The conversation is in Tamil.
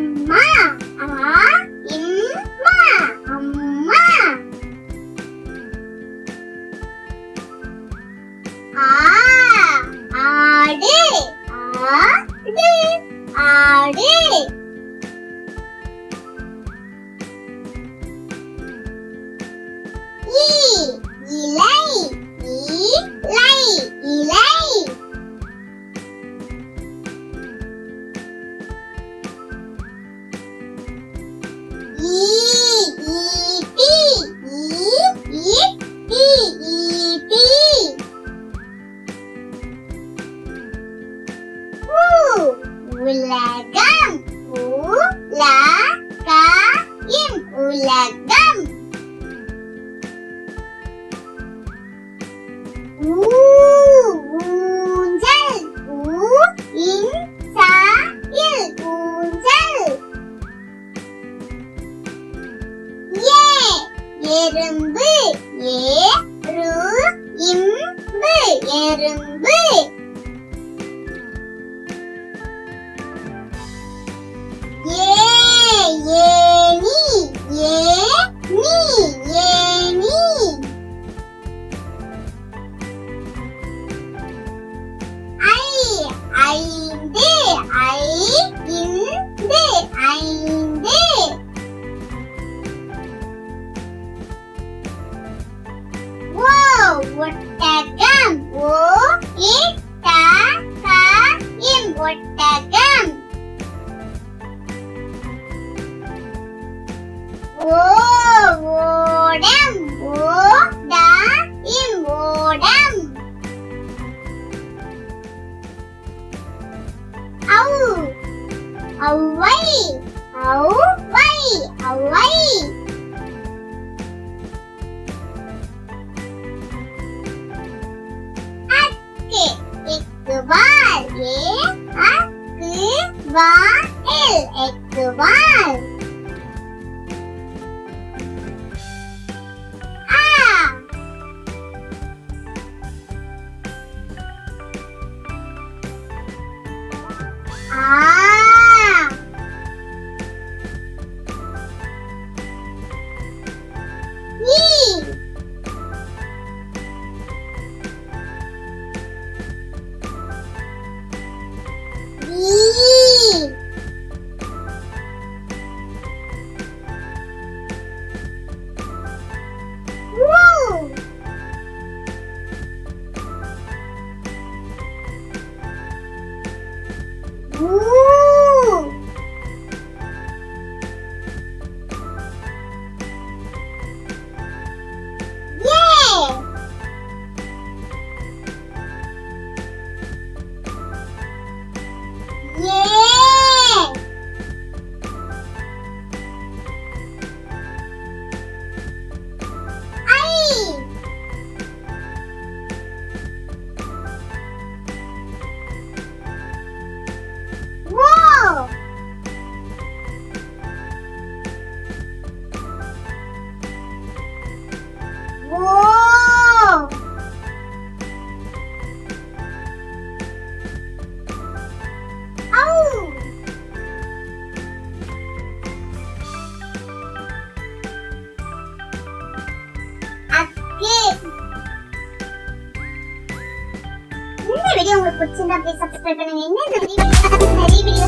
அம்மா இம்மா அம்மா. ஆடு ஆடு ஆடு. இலை இலை இலை. உலகம் உலகம் உலகம். ஊஞ்சல் ஊஞ்சல் ஊஞ்சல். எறும்பு எறும்பு எறும்பு. ஏணி ஏணி ஏணி. ஐந்து ஐந்து ஐந்து. ஒட்டகம் ஒட்டகம். ஓடம் ஓடம். ஔவை ஔவை ஔவை. அக்கு எக்குவால் அக்குவால் எக்குவால். இந்த வீடியோ உங்களுக்கு பிடிச்சிருந்தா ப்ளீஸ் சப்ஸ்கிரைப் பண்ணுங்க. இன்னும் நிறைய வீடியோ